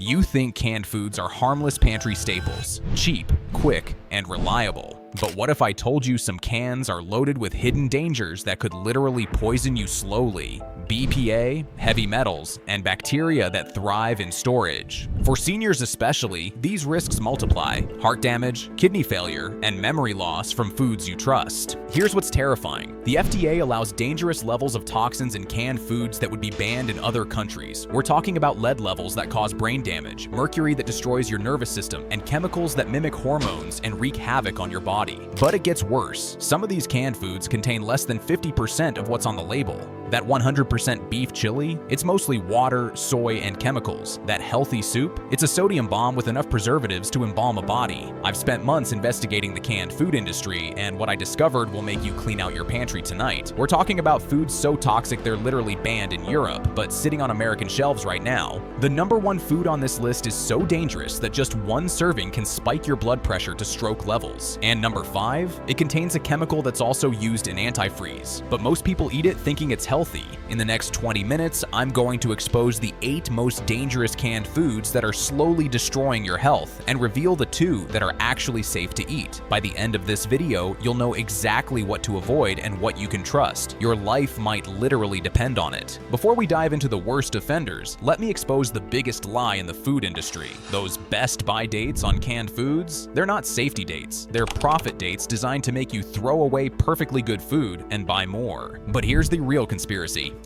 You think canned foods are harmless pantry staples, cheap, quick, and reliable. But what if I told you some cans are loaded with hidden dangers that could literally poison you slowly? BPA, heavy metals, and bacteria that thrive in storage. For seniors especially, these risks multiply: heart damage, kidney failure, and memory loss from foods you trust. Here's what's terrifying. The FDA allows dangerous levels of toxins in canned foods that would be banned in other countries. We're talking about lead levels that cause brain damage, mercury that destroys your nervous system, and chemicals that mimic hormones and wreak havoc on your body. But it gets worse. Some of these canned foods contain less than 50% of what's on the label. That 100% beef chili, it's mostly water, soy, and chemicals. That healthy soup, it's a sodium bomb with enough preservatives to embalm a body. I've spent months investigating the canned food industry, and what I discovered will make you clean out your pantry tonight. We're talking about foods so toxic they're literally banned in Europe, but sitting on American shelves right now. The #1 food on this list is so dangerous that just one serving can spike your blood pressure to stroke levels. And number 5, it contains a chemical that's also used in antifreeze, but most people eat it thinking it's healthy. In the next 20 minutes, I'm going to expose the 8 most dangerous canned foods that are slowly destroying your health and reveal the 2 that are actually safe to eat. By the end of this video, you'll know exactly what to avoid and what you can trust. Your life might literally depend on it. Before we dive into the worst offenders, let me expose the biggest lie in the food industry. Those best buy dates on canned foods, they're not safety dates. They're profit dates designed to make you throw away perfectly good food and buy more. But here's the real conspiracy.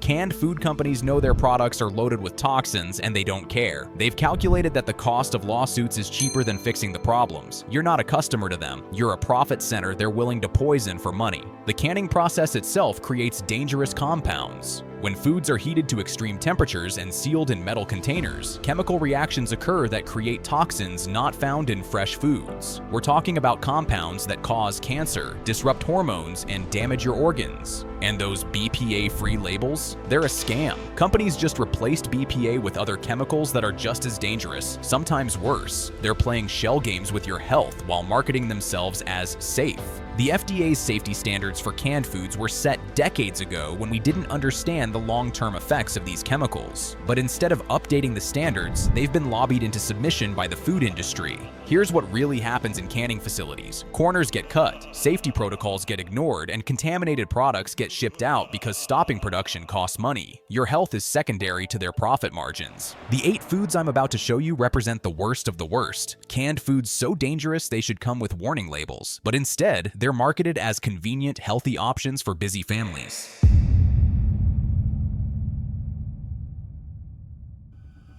Canned food companies know their products are loaded with toxins and they don't care. They've calculated that the cost of lawsuits is cheaper than fixing the problems. You're not a customer to them. You're a profit center they're willing to poison for money. The canning process itself creates dangerous compounds. When foods are heated to extreme temperatures and sealed in metal containers, chemical reactions occur that create toxins not found in fresh foods. We're talking about compounds that cause cancer, disrupt hormones, and damage your organs. And those BPA-free labels? They're a scam. Companies just replaced BPA with other chemicals that are just as dangerous, sometimes worse. They're playing shell games with your health while marketing themselves as safe. The FDA's safety standards for canned foods were set decades ago when we didn't understand the long-term effects of these chemicals. But instead of updating the standards, they've been lobbied into submission by the food industry. Here's what really happens in canning facilities. Corners get cut, safety protocols get ignored, and contaminated products get shipped out because stopping production costs money. Your health is secondary to their profit margins. The 8 foods I'm about to show you represent the worst of the worst. Canned foods so dangerous they should come with warning labels, but instead, they're marketed as convenient, healthy options for busy families.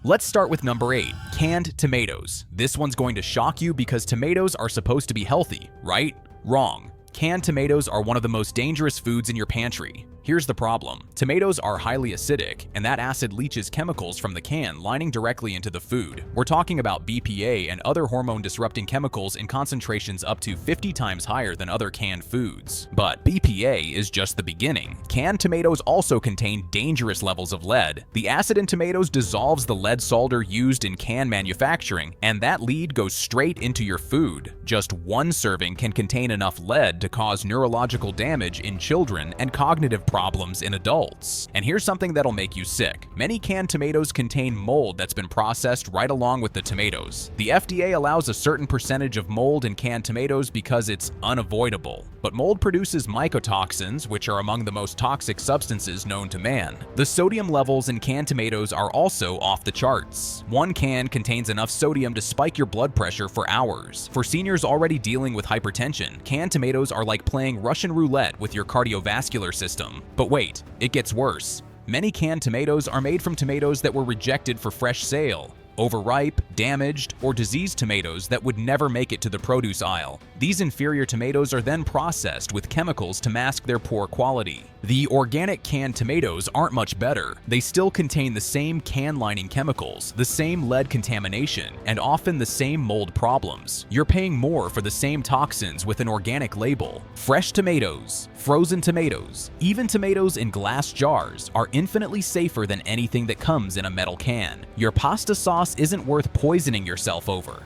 Let's start with number 8, canned tomatoes. This one's going to shock you because tomatoes are supposed to be healthy, right? Wrong. Canned tomatoes are one of the most dangerous foods in your pantry. Here's the problem. Tomatoes are highly acidic, and that acid leaches chemicals from the can lining directly into the food. We're talking about BPA and other hormone-disrupting chemicals in concentrations up to 50 times higher than other canned foods. But BPA is just the beginning. Canned tomatoes also contain dangerous levels of lead. The acid in tomatoes dissolves the lead solder used in can manufacturing, and that lead goes straight into your food. Just one serving can contain enough lead to cause neurological damage in children and cognitive problems in adults. And here's something that'll make you sick. Many canned tomatoes contain mold that's been processed right along with the tomatoes. The FDA allows a certain percentage of mold in canned tomatoes because it's unavoidable. But mold produces mycotoxins, which are among the most toxic substances known to man. The sodium levels in canned tomatoes are also off the charts. One can contains enough sodium to spike your blood pressure for hours. For seniors already dealing with hypertension, canned tomatoes are like playing Russian roulette with your cardiovascular system. But wait, it gets worse. Many canned tomatoes are made from tomatoes that were rejected for fresh sale. Overripe, damaged, or diseased tomatoes that would never make it to the produce aisle. These inferior tomatoes are then processed with chemicals to mask their poor quality. The organic canned tomatoes aren't much better. They still contain the same can lining chemicals, the same lead contamination, and often the same mold problems. You're paying more for the same toxins with an organic label. Fresh tomatoes, frozen tomatoes, even tomatoes in glass jars are infinitely safer than anything that comes in a metal can. Your pasta sauce isn't worth poisoning yourself over.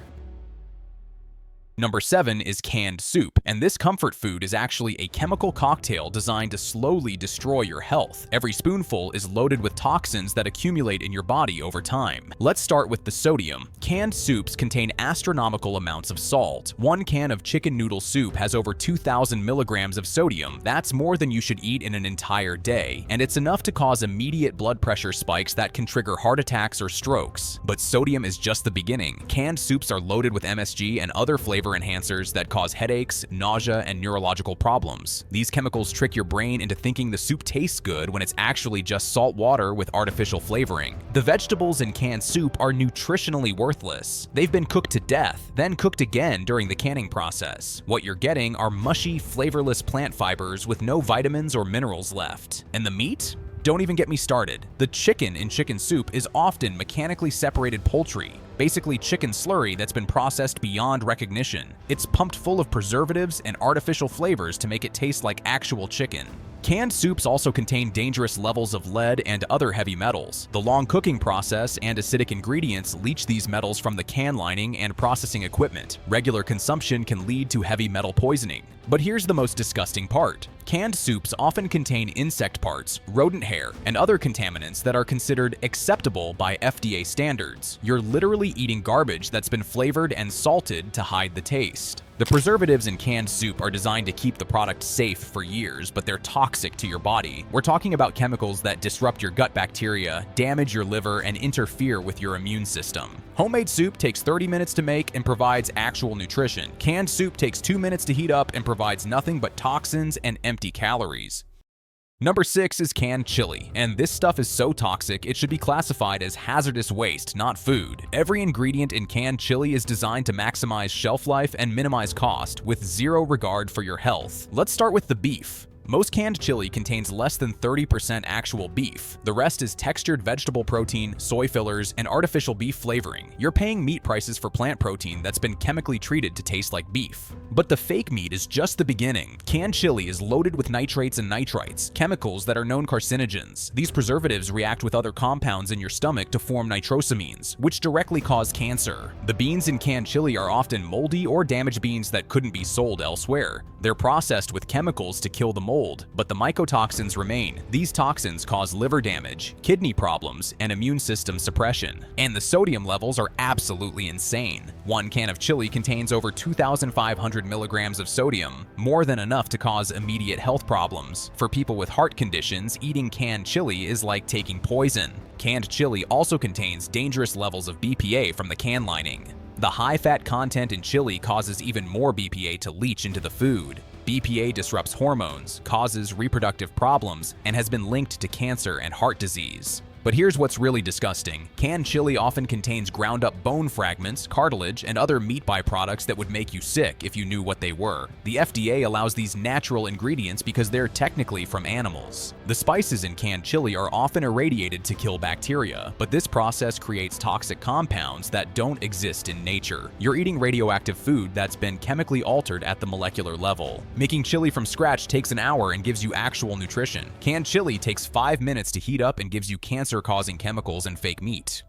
Number 7 is canned soup, and this comfort food is actually a chemical cocktail designed to slowly destroy your health. Every spoonful is loaded with toxins that accumulate in your body over time. Let's start with the sodium. Canned soups contain astronomical amounts of salt. One can of chicken noodle soup has over 2,000 milligrams of sodium. That's more than you should eat in an entire day, and it's enough to cause immediate blood pressure spikes that can trigger heart attacks or strokes. But sodium is just the beginning. Canned soups are loaded with MSG and other flavor enhancers that cause headaches, nausea, and neurological problems. These chemicals trick your brain into thinking the soup tastes good when it's actually just salt water with artificial flavoring. The vegetables in canned soup are nutritionally worthless. They've been cooked to death, then cooked again during the canning process. What you're getting are mushy, flavorless plant fibers with no vitamins or minerals left. And the meat? Don't even get me started. The chicken in chicken soup is often mechanically separated poultry, basically chicken slurry that's been processed beyond recognition. It's pumped full of preservatives and artificial flavors to make it taste like actual chicken. Canned soups also contain dangerous levels of lead and other heavy metals. The long cooking process and acidic ingredients leach these metals from the can lining and processing equipment. Regular consumption can lead to heavy metal poisoning. But here's the most disgusting part. Canned soups often contain insect parts, rodent hair, and other contaminants that are considered acceptable by FDA standards. You're literally eating garbage that's been flavored and salted to hide the taste. The preservatives in canned soup are designed to keep the product safe for years, but they're toxic to your body. We're talking about chemicals that disrupt your gut bacteria, damage your liver, and interfere with your immune system. Homemade soup takes 30 minutes to make and provides actual nutrition. Canned soup takes 2 minutes to heat up and provides nothing but toxins and empty calories. Number 6 is canned chili, and this stuff is so toxic it should be classified as hazardous waste, not food. Every ingredient in canned chili is designed to maximize shelf life and minimize cost, with zero regard for your health. Let's start with the beef. Most canned chili contains less than 30% actual beef. The rest is textured vegetable protein, soy fillers, and artificial beef flavoring. You're paying meat prices for plant protein that's been chemically treated to taste like beef. But the fake meat is just the beginning. Canned chili is loaded with nitrates and nitrites, chemicals that are known carcinogens. These preservatives react with other compounds in your stomach to form nitrosamines, which directly cause cancer. The beans in canned chili are often moldy or damaged beans that couldn't be sold elsewhere. They're processed with chemicals to kill the mold, but the mycotoxins remain. These toxins cause liver damage, kidney problems, and immune system suppression. And the sodium levels are absolutely insane. One can of chili contains over 2,500 milligrams of sodium, more than enough to cause immediate health problems. For people with heart conditions, eating canned chili is like taking poison. Canned chili also contains dangerous levels of BPA from the can lining. The high-fat content in chili causes even more BPA to leach into the food. BPA disrupts hormones, causes reproductive problems, and has been linked to cancer and heart disease. But here's what's really disgusting. Canned chili often contains ground-up bone fragments, cartilage, and other meat byproducts that would make you sick if you knew what they were. The FDA allows these natural ingredients because they're technically from animals. The spices in canned chili are often irradiated to kill bacteria, but this process creates toxic compounds that don't exist in nature. You're eating radioactive food that's been chemically altered at the molecular level. Making chili from scratch takes an hour and gives you actual nutrition. Canned chili takes 5 minutes to heat up and gives you cancer-causing chemicals and fake meat.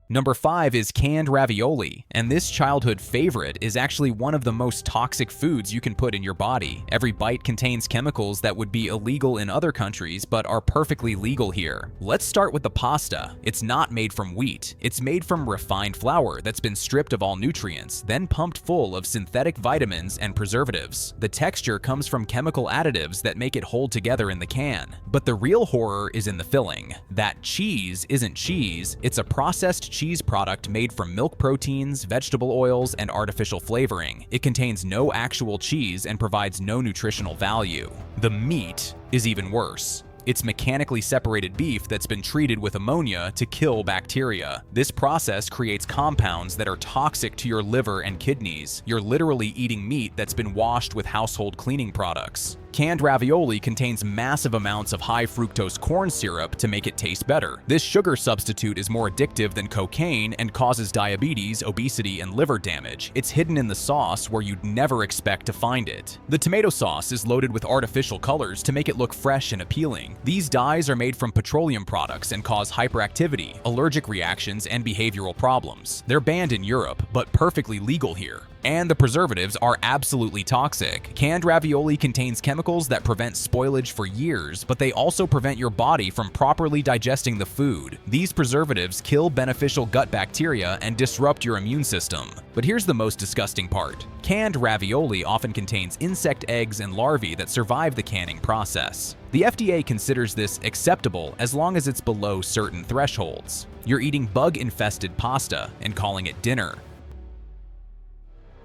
Number 5 is canned ravioli, and this childhood favorite is actually one of the most toxic foods you can put in your body. Every bite contains chemicals that would be illegal in other countries but are perfectly legal here. Let's start with the pasta. It's not made from wheat. It's made from refined flour that's been stripped of all nutrients, then pumped full of synthetic vitamins and preservatives. The texture comes from chemical additives that make it hold together in the can. But the real horror is in the filling. That cheese isn't cheese, it's a processed cheese product made from milk proteins, vegetable oils, and artificial flavoring. It contains no actual cheese and provides no nutritional value. The meat is even worse. It's mechanically separated beef that's been treated with ammonia to kill bacteria. This process creates compounds that are toxic to your liver and kidneys. You're literally eating meat that's been washed with household cleaning products. Canned ravioli contains massive amounts of high fructose corn syrup to make it taste better. This sugar substitute is more addictive than cocaine and causes diabetes, obesity, and liver damage. It's hidden in the sauce where you'd never expect to find it. The tomato sauce is loaded with artificial colors to make it look fresh and appealing. These dyes are made from petroleum products and cause hyperactivity, allergic reactions, and behavioral problems. They're banned in Europe, but perfectly legal here. And the preservatives are absolutely toxic. Canned ravioli contains chemicals that prevent spoilage for years, but they also prevent your body from properly digesting the food. These preservatives kill beneficial gut bacteria and disrupt your immune system. But here's the most disgusting part. Canned ravioli often contains insect eggs and larvae that survive the canning process. The FDA considers this acceptable as long as it's below certain thresholds. You're eating bug-infested pasta and calling it dinner.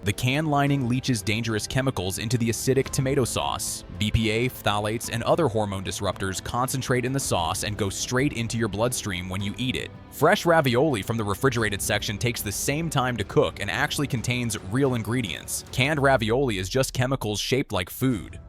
The can lining leaches dangerous chemicals into the acidic tomato sauce. BPA, phthalates, and other hormone disruptors concentrate in the sauce and go straight into your bloodstream when you eat it. Fresh ravioli from the refrigerated section takes the same time to cook and actually contains real ingredients. Canned ravioli is just chemicals shaped like food.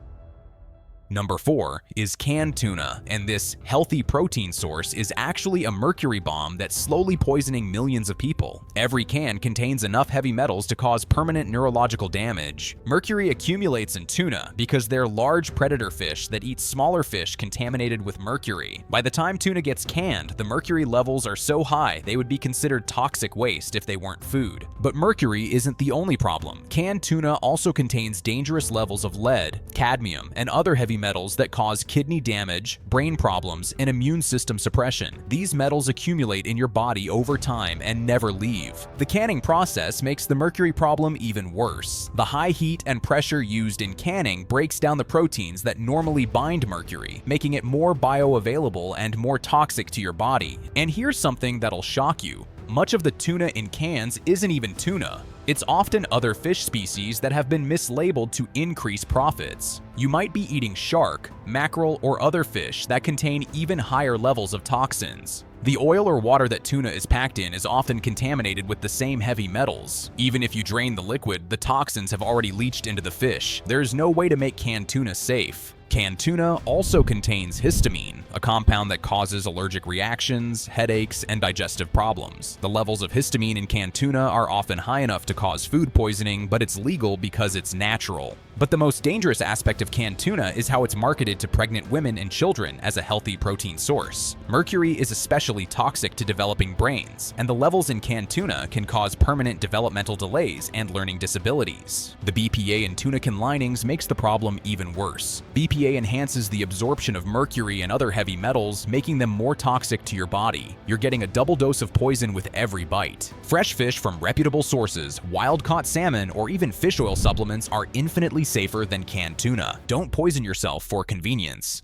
Number 4 is canned tuna, and this healthy protein source is actually a mercury bomb that's slowly poisoning millions of people. Every can contains enough heavy metals to cause permanent neurological damage. Mercury accumulates in tuna because they're large predator fish that eat smaller fish contaminated with mercury. By the time tuna gets canned, the mercury levels are so high they would be considered toxic waste if they weren't food. But mercury isn't the only problem. Canned tuna also contains dangerous levels of lead, cadmium, and other heavy metals that cause kidney damage, brain problems, and immune system suppression. These metals accumulate in your body over time and never leave. The canning process makes the mercury problem even worse. The high heat and pressure used in canning breaks down the proteins that normally bind mercury, making it more bioavailable and more toxic to your body. And here's something that'll shock you. Much of the tuna in cans isn't even tuna. It's often other fish species that have been mislabeled to increase profits. You might be eating shark, mackerel, or other fish that contain even higher levels of toxins. The oil or water that tuna is packed in is often contaminated with the same heavy metals. Even if you drain the liquid, the toxins have already leached into the fish. There's no way to make canned tuna safe. Canned tuna also contains histamine, a compound that causes allergic reactions, headaches, and digestive problems. The levels of histamine in canned tuna are often high enough to cause food poisoning, but it's legal because it's natural. But the most dangerous aspect of canned tuna is how it's marketed to pregnant women and children as a healthy protein source. Mercury is especially toxic to developing brains, and the levels in canned tuna can cause permanent developmental delays and learning disabilities. The BPA in tuna can linings makes the problem even worse. BPA enhances the absorption of mercury and other heavy metals, making them more toxic to your body. You're getting a double dose of poison with every bite. Fresh fish from reputable sources, wild-caught salmon, or even fish oil supplements are infinitely safer than canned tuna. Don't poison yourself for convenience.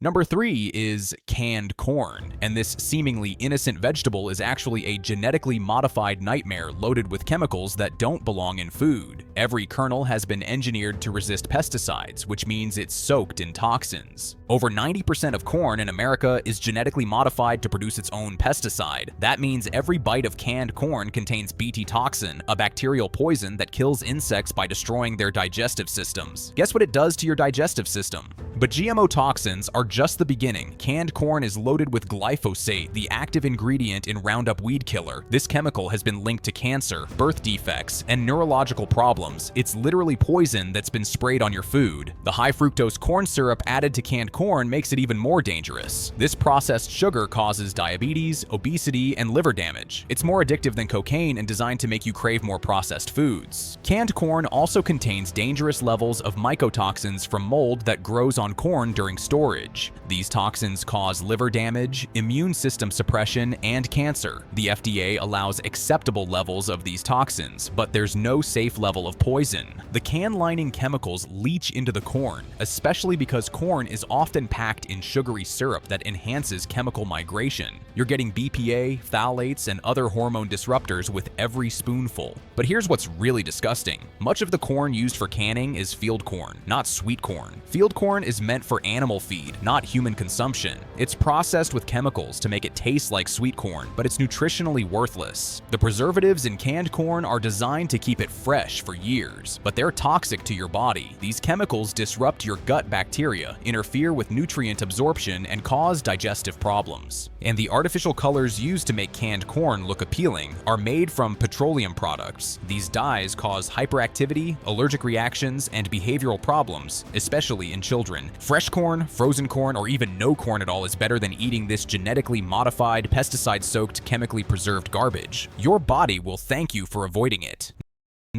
Number 3 is canned corn, and this seemingly innocent vegetable is actually a genetically modified nightmare loaded with chemicals that don't belong in food. Every kernel has been engineered to resist pesticides, which means it's soaked in toxins. Over 90% of corn in America is genetically modified to produce its own pesticide. That means every bite of canned corn contains Bt toxin, a bacterial poison that kills insects by destroying their digestive systems. Guess what it does to your digestive system? But GMO toxins are just the beginning. Canned corn is loaded with glyphosate, the active ingredient in Roundup weed killer. This chemical has been linked to cancer, birth defects, and neurological problems. It's literally poison that's been sprayed on your food. The high fructose corn syrup added to canned corn makes it even more dangerous. This processed sugar causes diabetes, obesity, and liver damage. It's more addictive than cocaine and designed to make you crave more processed foods. Canned corn also contains dangerous levels of mycotoxins from mold that grows on corn during storage. These toxins cause liver damage, immune system suppression, and cancer. The FDA allows acceptable levels of these toxins, but there's no safe level of poison. The can lining chemicals leach into the corn, especially because corn is often packed in sugary syrup that enhances chemical migration. You're getting BPA, phthalates, and other hormone disruptors with every spoonful. But here's what's really disgusting. Much of the corn used for canning is field corn, not sweet corn. Field corn is meant for animal feed, not human consumption. It's processed with chemicals to make it taste like sweet corn, but it's nutritionally worthless. The preservatives in canned corn are designed to keep it fresh for years, but they're toxic to your body. These chemicals disrupt your gut bacteria, interfere with nutrient absorption, and cause digestive problems. And the artificial colors used to make canned corn look appealing are made from petroleum products. These dyes cause hyperactivity, allergic reactions, and behavioral problems, especially in children. Fresh corn, frozen corn, or even no corn at all is better than eating this genetically modified, pesticide-soaked, chemically preserved garbage. Your body will thank you for avoiding it.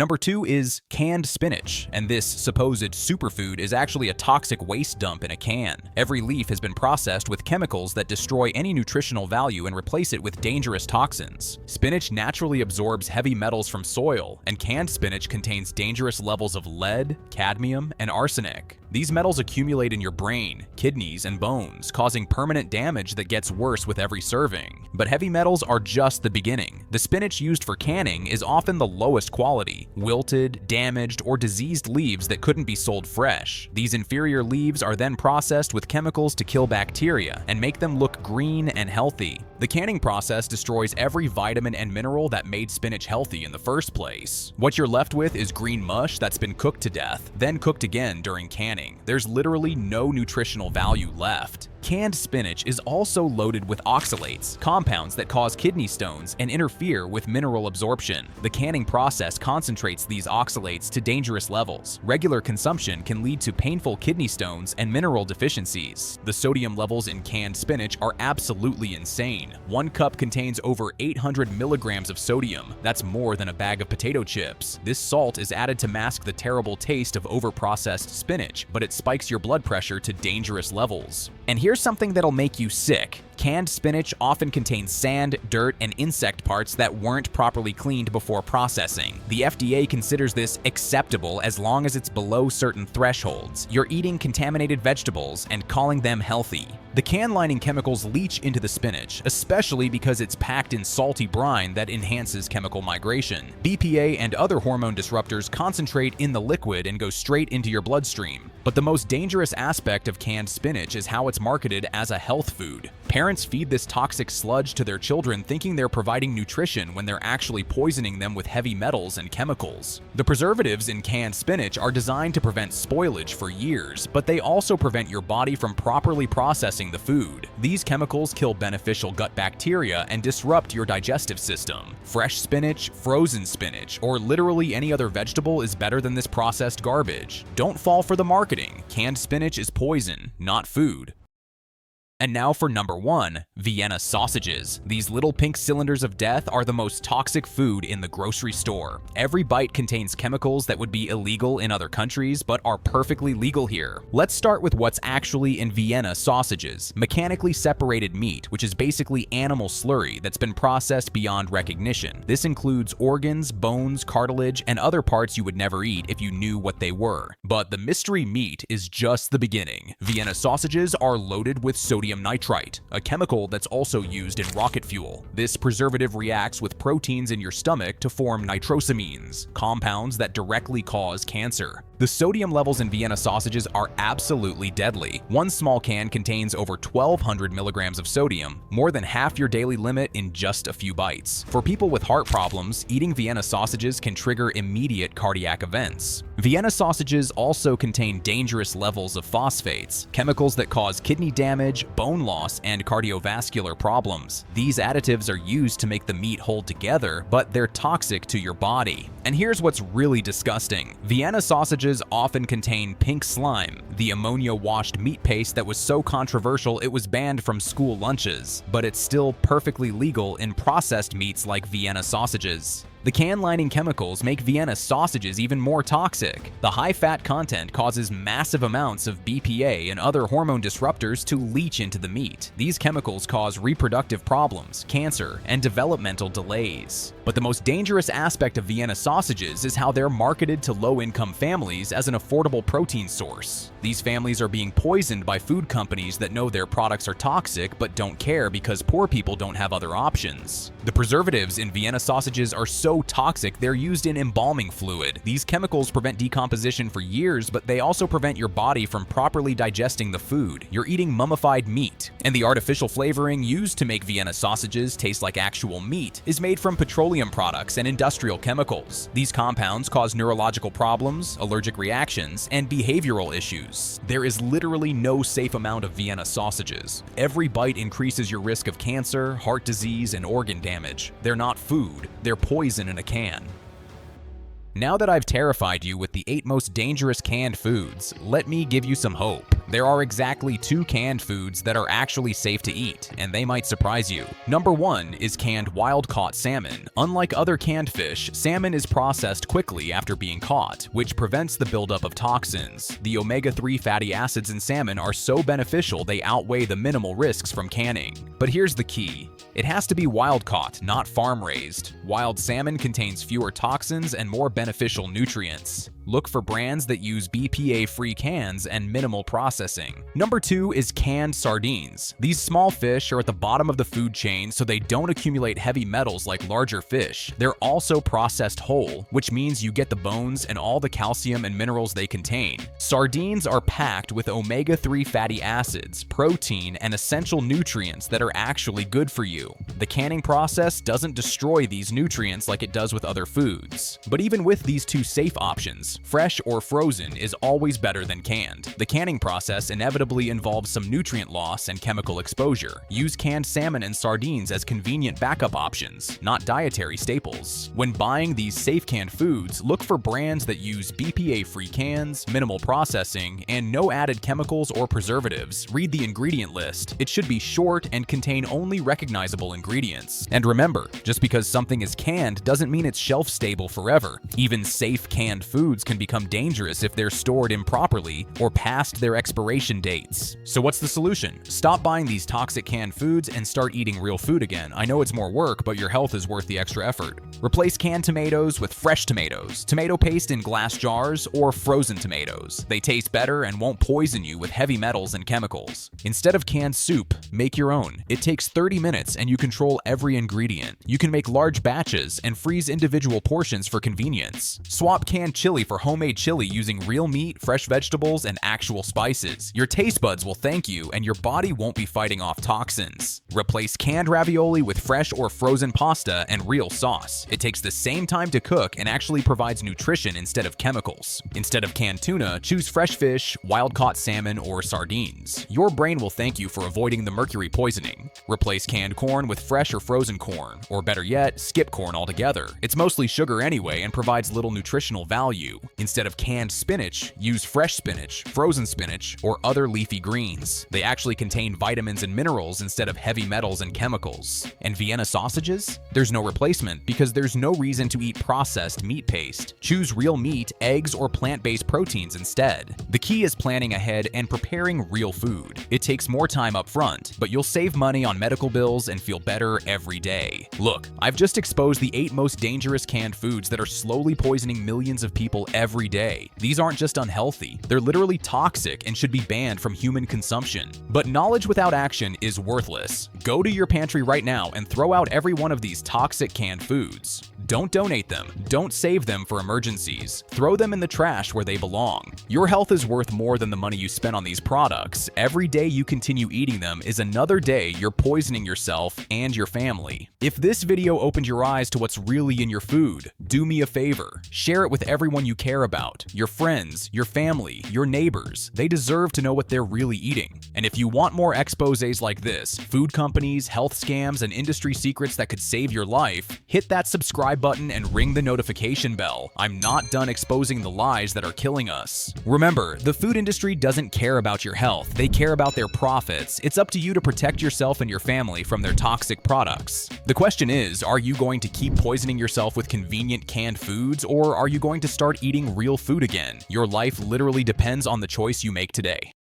Number 2 is canned spinach, and this supposed superfood is actually a toxic waste dump in a can. Every leaf has been processed with chemicals that destroy any nutritional value and replace it with dangerous toxins. Spinach naturally absorbs heavy metals from soil, and canned spinach contains dangerous levels of lead, cadmium, and arsenic. These metals accumulate in your brain, kidneys, and bones, causing permanent damage that gets worse with every serving. But heavy metals are just the beginning. The spinach used for canning is often the lowest quality, wilted, damaged, or diseased leaves that couldn't be sold fresh. These inferior leaves are then processed with chemicals to kill bacteria and make them look green and healthy. The canning process destroys every vitamin and mineral that made spinach healthy in the first place. What you're left with is green mush that's been cooked to death, then cooked again during canning. There's literally no nutritional value left. Canned spinach is also loaded with oxalates, compounds that cause kidney stones and interfere with mineral absorption. The canning process concentrates these oxalates to dangerous levels. Regular consumption can lead to painful kidney stones and mineral deficiencies. The sodium levels in canned spinach are absolutely insane. 1 cup contains over 800 milligrams of sodium. That's more than a bag of potato chips. This salt is added to mask the terrible taste of overprocessed spinach, but it spikes your blood pressure to dangerous levels. And here's something that'll make you sick. Canned spinach often contains sand, dirt, and insect parts that weren't properly cleaned before processing. The FDA considers this acceptable as long as it's below certain thresholds. You're eating contaminated vegetables and calling them healthy. The can lining chemicals leach into the spinach, especially because it's packed in salty brine that enhances chemical migration. BPA and other hormone disruptors concentrate in the liquid and go straight into your bloodstream. But the most dangerous aspect of canned spinach is how it's marketed as a health food. Parents feed this toxic sludge to their children thinking they're providing nutrition when they're actually poisoning them with heavy metals and chemicals. The preservatives in canned spinach are designed to prevent spoilage for years, but they also prevent your body from properly processing the food. These chemicals kill beneficial gut bacteria and disrupt your digestive system. Fresh spinach, frozen spinach, or literally any other vegetable is better than this processed garbage. Don't fall for the marketing. Canned spinach is poison, not food. And now for number 1, Vienna sausages. These little pink cylinders of death are the most toxic food in the grocery store. Every bite contains chemicals that would be illegal in other countries, but are perfectly legal here. Let's start with what's actually in Vienna sausages. Mechanically separated meat, which is basically animal slurry that's been processed beyond recognition. This includes organs, bones, cartilage, and other parts you would never eat if you knew what they were. But the mystery meat is just the beginning. Vienna sausages are loaded with sodium nitrite, a chemical that's also used in rocket fuel. This preservative reacts with proteins in your stomach to form nitrosamines, compounds that directly cause cancer. The sodium levels in Vienna sausages are absolutely deadly. 1 small can contains over 1,200 milligrams of sodium, more than half your daily limit in just a few bites. For people with heart problems, eating Vienna sausages can trigger immediate cardiac events. Vienna sausages also contain dangerous levels of phosphates, chemicals that cause kidney damage, bone loss, and cardiovascular problems. These additives are used to make the meat hold together, but they're toxic to your body. And here's what's really disgusting. Vienna sausages often contain pink slime, the ammonia-washed meat paste that was so controversial it was banned from school lunches, but it's still perfectly legal in processed meats like Vienna sausages. The can lining chemicals make Vienna sausages even more toxic. The high fat content causes massive amounts of BPA and other hormone disruptors to leach into the meat. These chemicals cause reproductive problems, cancer, and developmental delays. But the most dangerous aspect of Vienna sausages is how they're marketed to low-income families as an affordable protein source. These families are being poisoned by food companies that know their products are toxic but don't care because poor people don't have other options. The preservatives in Vienna sausages are so toxic they're used in embalming fluid. These chemicals prevent decomposition for years, but they also prevent your body from properly digesting the food. You're eating mummified meat. And the artificial flavoring used to make Vienna sausages taste like actual meat is made from petroleum products and industrial chemicals. These compounds cause neurological problems, allergic reactions, and behavioral issues. There is literally no safe amount of Vienna sausages. Every bite increases your risk of cancer, heart disease, and organ damage. They're not food, they're poison in a can. Now that I've terrified you with the 8 most dangerous canned foods, let me give you some hope. There are exactly 2 canned foods that are actually safe to eat, and they might surprise you. Number 1 is canned wild-caught salmon. Unlike other canned fish, salmon is processed quickly after being caught, which prevents the buildup of toxins. The omega-3 fatty acids in salmon are so beneficial they outweigh the minimal risks from canning. But here's the key. It has to be wild-caught, not farm-raised. Wild salmon contains fewer toxins and more beneficial nutrients. Look for brands that use BPA-free cans and minimal processing. Number 2 is canned sardines. These small fish are at the bottom of the food chain, so they don't accumulate heavy metals like larger fish. They're also processed whole, which means you get the bones and all the calcium and minerals they contain. Sardines are packed with omega-3 fatty acids, protein, and essential nutrients that are actually good for you. The canning process doesn't destroy these nutrients like it does with other foods. But even with these 2 safe options, fresh or frozen is always better than canned. The canning process inevitably involves some nutrient loss and chemical exposure. Use canned salmon and sardines as convenient backup options, not dietary staples. When buying these safe canned foods, look for brands that use BPA-free cans, minimal processing, and no added chemicals or preservatives. Read the ingredient list. It should be short and contain only recognizable ingredients. And remember, just because something is canned doesn't mean it's shelf-stable forever. Even safe canned foods can become dangerous if they're stored improperly or past their expiration dates. So what's the solution? Stop buying these toxic canned foods and start eating real food again. I know it's more work, but your health is worth the extra effort. Replace canned tomatoes with fresh tomatoes, tomato paste in glass jars, or frozen tomatoes. They taste better and won't poison you with heavy metals and chemicals. Instead of canned soup, make your own. It takes 30 minutes and you control every ingredient. You can make large batches and freeze individual portions for convenience. Swap canned chili for homemade chili using real meat, fresh vegetables, and actual spices. Your taste buds will thank you and your body won't be fighting off toxins. Replace canned ravioli with fresh or frozen pasta and real sauce. It takes the same time to cook and actually provides nutrition instead of chemicals. Instead of canned tuna, choose fresh fish, wild-caught salmon, or sardines. Your brain will thank you for avoiding the mercury poisoning. Replace canned corn with fresh or frozen corn, or better yet, skip corn altogether. It's mostly sugar anyway and provides little nutritional value. Instead of canned spinach, use fresh spinach, frozen spinach, or other leafy greens. They actually contain vitamins and minerals instead of heavy metals and chemicals. And Vienna sausages? There's no replacement because there's no reason to eat processed meat paste. Choose real meat, eggs, or plant-based proteins instead. The key is planning ahead and preparing real food. It takes more time up front, but you'll save money on medical bills and feel better every day. Look, I've just exposed the 8 most dangerous canned foods that are slowly poisoning millions of people every day. These aren't just unhealthy, they're literally toxic and should be banned from human consumption. But knowledge without action is worthless. Go to your pantry right now and throw out every one of these toxic canned foods. Don't donate them. Don't save them for emergencies. Throw them in the trash where they belong. Your health is worth more than the money you spend on these products. Every day you continue eating them is another day you're poisoning yourself and your family. If this video opened your eyes to what's really in your food, do me a favor. Share it with everyone you care about. Your friends, your family, your neighbors. They deserve to know what they're really eating. And if you want more exposés like this, food companies, health scams, and industry secrets that could save your life, hit that subscribe button and ring the notification bell. I'm not done exposing the lies that are killing us. Remember, the food industry doesn't care about your health. They care about their profits. It's up to you to protect yourself and your family from their toxic products. The question is, are you going to keep poisoning yourself with convenient canned foods, or are you going to start eating real food again? Your life literally depends on the choice you make today.